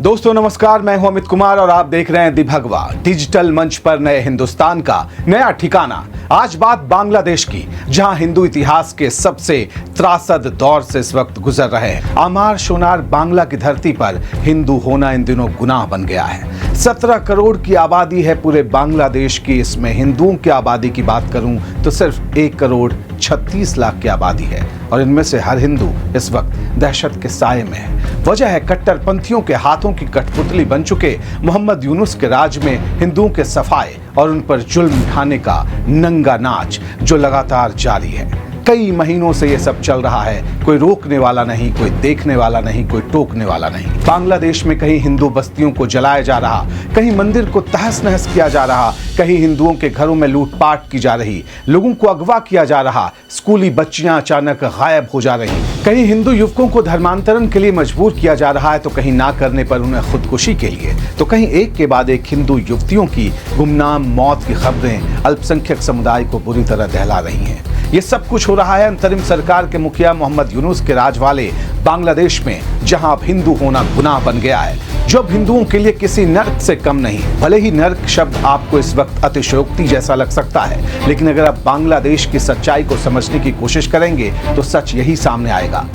दोस्तों नमस्कार, मैं हूं अमित कुमार और आप देख रहे हैं दी भगवा डिजिटल मंच पर नए हिंदुस्तान का नया ठिकाना। आज बात बांग्लादेश की, जहां हिंदू इतिहास के सबसे त्रासद दौर से इस वक्त गुजर रहे हैं। आमार शोनार बांग्ला की धरती पर हिंदू होना इन दिनों गुनाह बन गया है। 17 करोड़ की आबादी है पूरे बांग्लादेश की। इसमें हिंदुओं की आबादी की बात करूं तो सिर्फ 1 करोड़ 36 लाख की आबादी है और इनमें से हर हिंदू इस वक्त दहशत के साये में है। वजह है कट्टरपंथियों के हाथों की कठपुतली बन चुके मोहम्मद यूनुस के राज में हिंदुओं के सफाए और उन पर जुल्म उठाने का नंगा नाच जो लगातार जारी है। कई महीनों से ये सब चल रहा है, कोई रोकने वाला नहीं, कोई देखने वाला नहीं, कोई टोकने वाला नहीं। बांग्लादेश में कहीं हिंदू बस्तियों को जलाया जा रहा, कहीं मंदिर को तहस नहस किया जा रहा, कहीं हिंदुओं के घरों में लूटपाट की जा रही, लोगों को अगवा किया जा रहा, स्कूली बच्चियां अचानक गायब हो जा रही, कहीं हिंदू युवकों को धर्मांतरण के लिए मजबूर किया जा रहा है तो कहीं ना करने पर उन्हें खुदकुशी के लिए, तो कहीं एक के बाद एक हिंदू युवतियों की गुमनाम मौत की खबरें अल्पसंख्यक समुदाय को बुरी तरह दहला रही हैं। ये सब कुछ हो रहा है अंतरिम सरकार के मुखिया मोहम्मद यूनुस के राज वाले बांग्लादेश में, जहां अब हिंदू होना गुनाह बन गया है, जो अब हिंदुओं के लिए किसी नर्क से कम नहीं। भले ही नर्क शब्द आपको इस वक्त अतिशयोक्ति जैसा लग सकता है, लेकिन अगर आप बांग्लादेश की सच्चाई को समझने की कोशिश करेंगे तो सच यही सामने आएगा।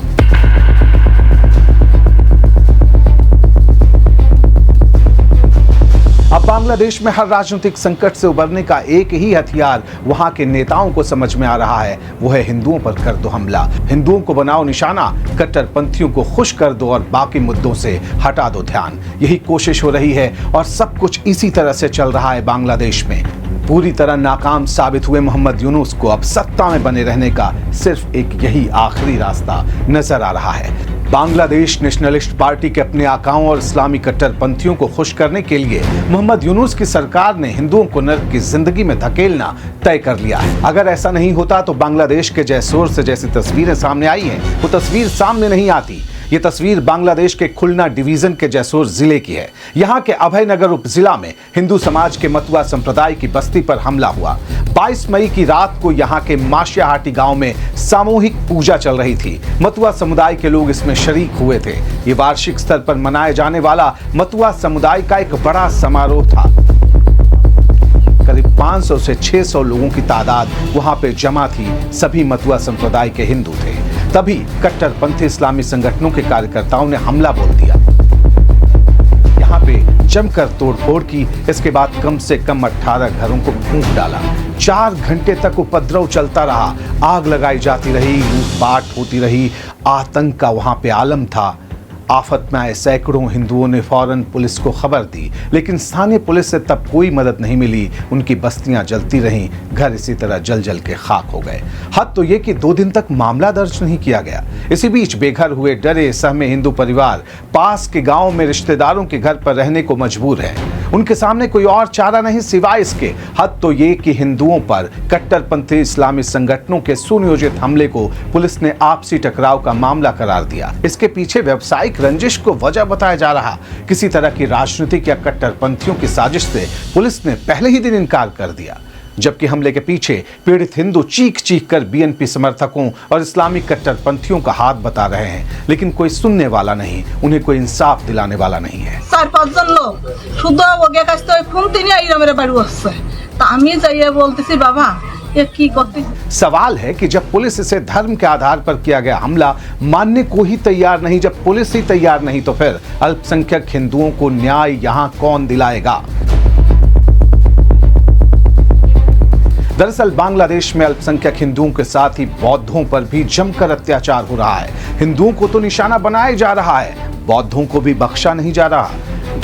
अब बांग्लादेश में हर राजनीतिक संकट से उबरने का एक ही हथियार वहां के नेताओं को समझ में आ रहा है, वो है हिंदुओं पर कर दो हमला, हिंदुओं को बनाओ निशाना, कट्टरपंथियों को खुश कर दो और बाकी मुद्दों से हटा दो ध्यान। यही कोशिश हो रही है और सब कुछ इसी तरह से चल रहा है बांग्लादेश में। पूरी तरह नाकाम साबित हुए मोहम्मद यूनुस को अब सत्ता में बने रहने का सिर्फ एक यही आखिरी रास्ता नजर आ रहा है। बांग्लादेश नेशनलिस्ट पार्टी के अपने आकाओं और इस्लामी कट्टरपंथियों को खुश करने के लिए मोहम्मद यूनुस की सरकार ने हिंदुओं को नर्क की जिंदगी में धकेलना तय कर लिया है। अगर ऐसा नहीं होता तो बांग्लादेश के जैसोर से जैसी तस्वीरें सामने आई हैं, वो तस्वीर सामने नहीं आती। ये तस्वीर बांग्लादेश के खुलना डिवीजन के जैसोर जिले की है। यहाँ के अभयनगर उपजिला में हिंदू समाज के मतुआ संप्रदाय की बस्ती पर हमला हुआ। 22 मई की रात को यहाँ के माशियाहाटी गांव में सामूहिक पूजा चल रही थी। मतुआ समुदाय के लोग इसमें शरीक हुए थे। ये वार्षिक स्तर पर मनाए जाने वाला मतुआ समुदाय का एक बड़ा समारोह था। करीब 500 से 600 लोगों की तादाद वहां पे जमा थी। सभी मतुआ संप्रदाय के हिंदू थे। तभी कट्टरपंथी इस्लामी संगठनों के कार्यकर्ताओं ने हमला बोल दिया। यहाँ पे जमकर तोड़फोड़ की। इसके बाद कम से कम 18 घरों को फूंक डाला। 4 घंटे तक उपद्रव चलता रहा, आग लगाई जाती रही, लूटपाट होती रही। आतंक का वहां पे आलम था। आफत में आए सैकड़ों हिंदुओं ने फौरन पुलिस को खबर दी, लेकिन स्थानीय पुलिस से तब कोई मदद नहीं मिली। उनकी बस्तियां जलती रहीं, घर इसी तरह जल जल के खाक हो गए। हद तो ये कि 2 दिन तक मामला दर्ज नहीं किया गया। इसी बीच बेघर हुए डरे सहमे हिंदू परिवार पास के गांव में रिश्तेदारों के घर पर रहने को मजबूर है। उनके सामने कोई और चारा नहीं सिवाय इसके। हद तो ये कि हिंदुओं पर कट्टरपंथी इस्लामी संगठनों के सुनियोजित हमले को पुलिस ने आपसी टकराव का मामला करार दिया। इसके पीछे व्यवसायिक रंजिश को वजह बताया जा रहा। किसी तरह की राजनीतिक या कट्टरपंथियों की साजिश से पुलिस ने पहले ही दिन इनकार कर दिया। जबकि हमले के पीछे पीड़ित हिंदू चीख चीख कर बीएनपी समर्थकों और इस्लामी कट्टरपंथियों का हाथ बता रहे हैं, लेकिन कोई सुनने वाला नहीं, उन्हें कोई इंसाफ दिलाने वाला नहीं है। 4-5 জন লোক শুধু ওকে কাছ থেকে ফোন তিনি আইরা মেরে বাড়ি আসছে তা আমি যাইয়া বলতেছি বাবা ये की करते। सवाल है कि जब पुलिस इसे धर्म के आधार पर किया गया हमला मानने को ही तैयार नहीं, जब पुलिस ही तैयार नहीं, तो फिर अल्पसंख्यक हिंदुओं को न्याय यहां कौन दिलाएगा? दरअसल बांग्लादेश में अल्पसंख्यक हिंदुओं के साथ ही बौद्धों पर भी जमकर अत्याचार हो रहा है। हिंदुओं को तो निशाना बनाया जा रहा है, बौद्धों को भी बख्शा नहीं जा रहा।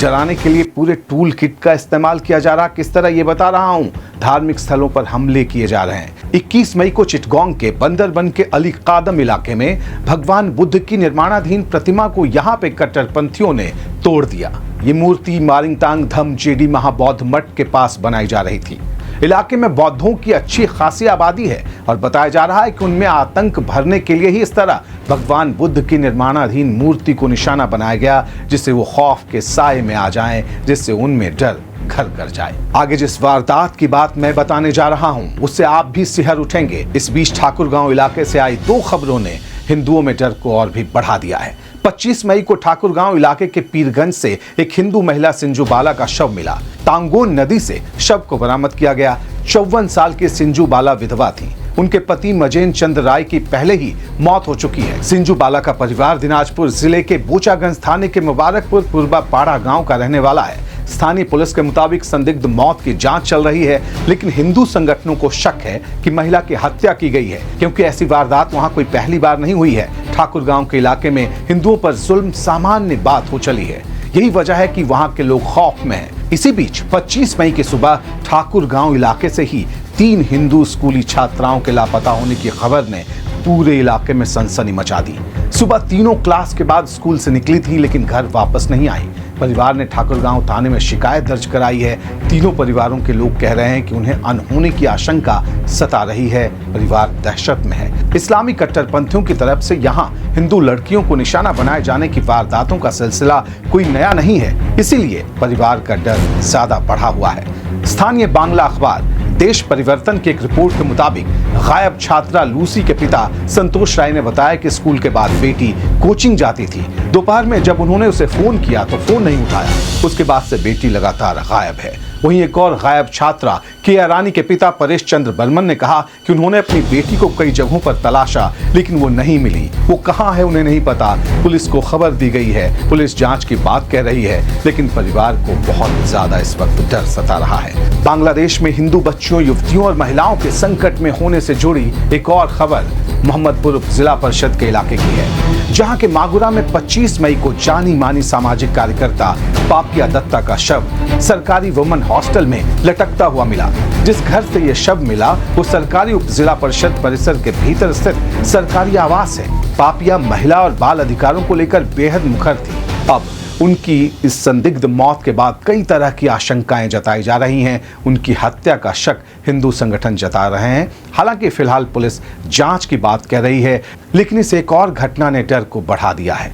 डराने के लिए पूरे टूल किट का इस्तेमाल किया जा रहा। किस तरह ये बता रहा हूं। धार्मिक स्थलों पर हमले किए जा रहे हैं। 21 मई को चिटगोंग के बंदरबन के अली कादम इलाके में भगवान बुद्ध की निर्माणाधीन प्रतिमा को यहां पे कट्टरपंथियों ने तोड़ दिया। ये मूर्ति मारिंगतांग धम जेडी महाबौद्ध मठ के पास बनाई जा रही थी। इलाके में बौद्धों की अच्छी खासी आबादी है और बताया जा रहा है कि उनमें आतंक भरने के लिए ही इस तरह भगवान बुद्ध की निर्माणाधीन मूर्ति को निशाना बनाया गया, जिससे वो खौफ के साए में आ जाएं, जिससे उनमें डर घर कर जाए। आगे जिस वारदात की बात मैं बताने जा रहा हूं, उससे आप भी सिहर उठेंगे। इस बीच ठाकुरगांव इलाके से आई 2 खबरों ने हिंदुओं में डर को और भी बढ़ा दिया है। 25 मई को ठाकुरगांव इलाके के पीरगंज से एक हिंदू महिला सिंजू बाला का शव मिला। तांगोन नदी से शव को बरामद किया गया। 54 साल की सिंजू बाला विधवा थी। उनके पति मजेन चंद राय की पहले ही मौत हो चुकी है। सिंजू बाला का परिवार दिनाजपुर जिले के बोचागंज थाने के मुबारकपुर पूर्वा पाड़ा गांव का रहने वाला है। स्थानीय पुलिस के मुताबिक संदिग्ध मौत की जांच चल रही है, लेकिन हिंदू संगठनों को शक है कि महिला की हत्या की गई है, क्योंकि ऐसी वारदात वहां कोई पहली बार नहीं हुई है। ठाकुरगांव के इलाके में हिंदुओं पर जुल्म सामान्य बात हो चली है। यही वजह है कि वहां के लोग खौफ में हैं। इसी बीच 25 मई की सुबह ठाकुरगांव इलाके से ही 3 हिंदू स्कूली छात्राओं के लापता होने की खबर ने पूरे इलाके में सनसनी मचा दी। सुबह तीनों क्लास के बाद स्कूल से निकली थी, लेकिन घर वापस नहीं आई। परिवार ने ठाकुरगांव थाने में शिकायत दर्ज कराई है। तीनों परिवारों के लोग कह रहे हैं कि उन्हें अनहोनी की आशंका सता रही है। परिवार दहशत में है। इस्लामी कट्टरपंथियों की तरफ से यहाँ हिंदू लड़कियों को निशाना बनाए जाने की वारदातों का सिलसिला कोई नया नहीं है, इसीलिए परिवार का डर ज्यादा बढ़ा हुआ है। स्थानीय बांग्ला अखबार देश परिवर्तन की एक रिपोर्ट के मुताबिक गायब छात्रा लूसी के पिता संतोष राय ने बताया कि स्कूल के बाद बेटी कोचिंग जाती थी। दोपहर में जब उन्होंने उसे फोन किया तो फोन नहीं उठाया। उसके बाद से बेटी लगातार गायब है। वहीं एक और गायब छात्रा के रानी के पिता परेश चंद्र बर्मन ने कहा कि उन्होंने अपनी बेटी को कई जगहों पर तलाशा, लेकिन वो नहीं मिली। वो कहाँ है उन्हें नहीं पता। पुलिस को खबर दी गई है, पुलिस जांच की बात कह रही है, लेकिन परिवार को बहुत ज्यादा इस वक्त डर सता रहा है। बांग्लादेश में हिंदू बच्चियों, युवतियों और महिलाओं के संकट में होने से जुड़ी एक और खबर मोहम्मदपुर जिला परिषद के इलाके की है, जहां के मागुरा में 25 मई को जानी मानी सामाजिक कार्यकर्ता पापिया दत्ता का शव सरकारी वुमेन हॉस्टल में लटकता हुआ मिला। जिस घर से यह शव मिला वो सरकारी उप जिला परिषद परिसर के भीतर स्थित सरकारी आवास है। पापिया महिला और बाल अधिकारों को लेकर बेहद मुखर थी। अब उनकी इस संदिग्ध मौत के बाद कई तरह की आशंकाएं जताई जा रही हैं। उनकी हत्या का शक हिंदू संगठन जता रहे हैं। हालांकि फिलहाल पुलिस जांच की बात कह रही है, लेकिन इस एक और घटना ने डर को बढ़ा दिया है।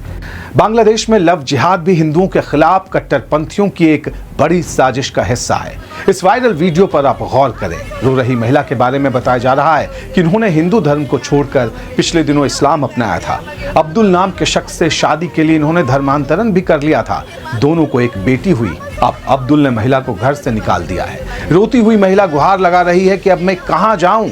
बांग्लादेश में लव जिहाद भी हिंदुओं के खिलाफ कट्टरपंथियों की एक बड़ी साजिश का हिस्सा है। इस वायरल वीडियो पर आप गौर करें। रो रही महिला के बारे में बताया जा रहा है कि उन्होंने हिंदू धर्म को छोड़कर पिछले दिनों इस्लाम अपनाया था। अब्दुल नाम के शख्स से शादी के लिए इन्होंने धर्मांतरण भी कर लिया था। दोनों को एक बेटी हुई। अब अब्दुल ने महिला को घर से निकाल दिया है। रोती हुई महिला गुहार लगा रही है कि अब मैं कहां जाऊं।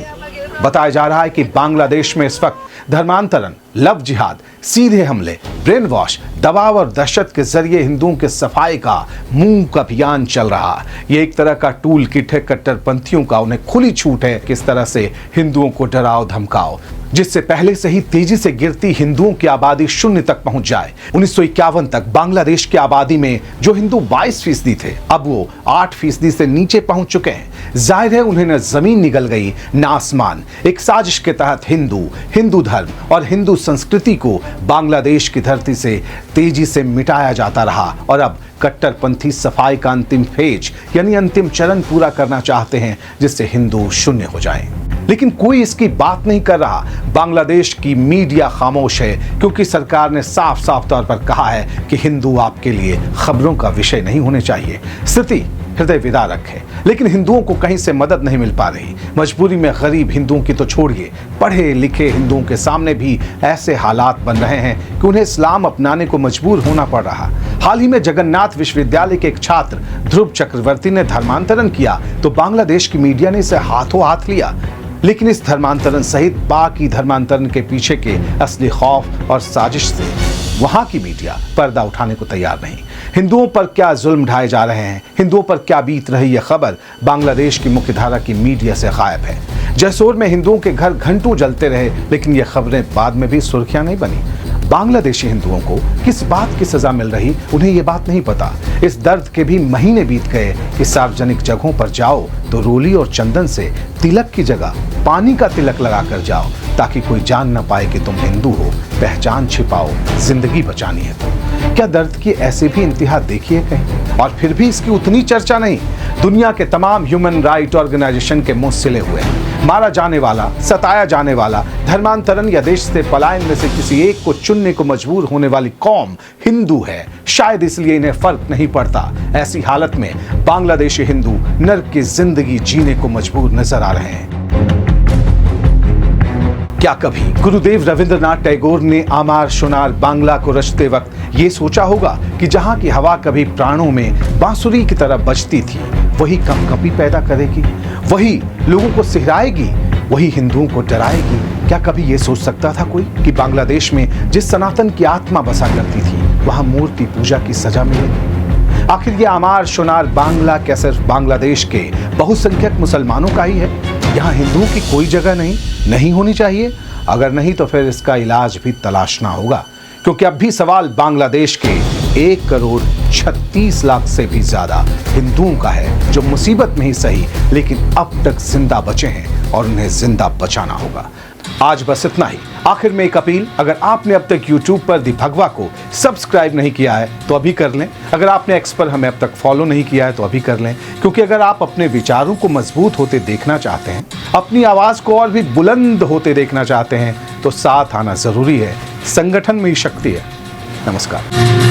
बताया जा रहा है कि बांग्लादेश में इस वक्त धर्मांतरण, लव जिहाद, सीधे हमले, ब्रेन वॉश, दबाव और दहशत के जरिए हिंदुओं के सफाई का मूक अभियान चल रहा है। ये एक तरह का टूल किट है कट्टरपंथियों का। उन्हें खुली छूट है किस तरह से हिंदुओं को डराओ धमकाओ, जिससे पहले से ही तेजी से गिरती हिंदुओं की आबादी शून्य तक पहुंच जाए। 1951 तक बांग्लादेश की आबादी में जो हिंदू 22% थे, अब वो 8% से नीचे पहुंच चुके हैं। जाहिर है उन्हें न जमीन निगल गई न आसमान। एक साजिश के तहत हिंदू धर्म और हिंदू संस्कृति को बांग्लादेश की धरती से तेजी से मिटाया जाता रहा और अब कट्टरपंथी सफाई का अंतिम फेज यानी अंतिम चरण पूरा करना चाहते हैं, जिससे हिंदू शून्य हो जाएं। लेकिन कोई इसकी बात नहीं कर रहा। बांग्लादेश की मीडिया खामोश है, क्योंकि सरकार ने साफ साफ तौर पर कहा है कि हिंदू आपके लिए खबरों का विषय नहीं होने चाहिए। स्थिति हृदय विदारक है, लेकिन हिंदुओं को कहीं से मदद नहीं मिल पा रही। मजबूरी में गरीब हिंदुओं की तो छोड़िए, पढ़े लिखे हिंदुओं के सामने भी ऐसे हालात बन रहे हैं कि उन्हें इस्लाम अपनाने को मजबूर होना पड़ रहा। हाल ही में जगन्नाथ विश्वविद्यालय के एक छात्र ध्रुव चक्रवर्ती ने धर्मांतरण किया तो बांग्लादेश की मीडिया ने इसे हाथों हाथ लिया। लेकिन इस धर्मांतरण सहित बाकी धर्मांतरण के पीछे के असली खौफ और साजिश से वहां की मीडिया पर्दा उठाने को तैयार नहीं। हिंदुओं पर क्या जुल्म ढाए जा रहे हैं, हिंदुओं पर क्या बीत रही है, खबर बांग्लादेश की मुख्यधारा की मीडिया से गायब है। जैसोर में हिंदुओं के घर घंटों जलते रहे, लेकिन ये खबरें बाद में भी सुर्खियां नहीं बनी। बांग्लादेशी हिंदुओं को किस बात की सजा मिल रही, उन्हें ये बात नहीं पता। इस दर्द के भी महीने बीत गए कि सार्वजनिक जगहों पर जाओ तो रोली और चंदन से तिलक की जगह पानी का तिलक लगा कर जाओ, ताकि कोई जान न पाए कि तुम हिंदू हो। पहचान छिपाओ, जिंदगी बचानी है तो। क्या दर्द की ऐसे भी इंतहा देखी है कहीं? और फिर भी इसकी उतनी चर्चा नहीं। दुनिया के तमाम ह्यूमन राइट ऑर्गेनाइजेशन के मुंह सिले हुए हैं। मारा जाने वाला, सताया जाने वाला, धर्मांतरण या देश से पलायन में से किसी एक को चुनने को मजबूर होने वाली कौम हिंदू है। शायद इसलिए इन्हें फर्क नहीं पड़ता। ऐसी हालत में बांग्लादेशी हिंदू नर्क की जिंदगी जीने को मजबूर नजर आ रहे हैं। क्या कभी गुरुदेव रविंद्रनाथ टैगोर ने आमार शुनार बांग्ला को रचते वक्त ये सोचा होगा कि जहां की हवा कभी प्राणों में बांसुरी की तरह बजती थी वही कंपकंपी पैदा करेगी, वही लोगों को सिहराएगी, वही हिंदुओं को डराएगी? क्या कभी ये सोच सकता था कोई कि बांग्लादेश में जिस सनातन की आत्मा बसा करती थी वहां मूर्ति पूजा की सजा मिलेगी? आखिर ये आमार शुनार बांग्ला क्या सिर्फ बांग्लादेश के बहुसंख्यक मुसलमानों का ही है? यहाँ हिंदुओं की कोई जगह नहीं होनी चाहिए? अगर नहीं तो फिर इसका इलाज भी तलाशना होगा, क्योंकि अब भी सवाल बांग्लादेश के 1,36,00,000 से भी ज्यादा हिंदुओं का है जो मुसीबत में ही सही लेकिन अब तक जिंदा बचे हैं और उन्हें जिंदा बचाना होगा। आज बस इतना ही। आखिर में एक अपील, अगर आपने अब तक YouTube पर दी भगवा को सब्सक्राइब नहीं किया है तो अभी कर लें। अगर आपने X पर हमें अब तक फॉलो नहीं किया है तो अभी कर लें, क्योंकि अगर आप अपने विचारों को मजबूत होते देखना चाहते हैं, अपनी आवाज को और भी बुलंद होते देखना चाहते हैं तो साथ आना जरूरी है। संगठन में ही शक्ति है। नमस्कार।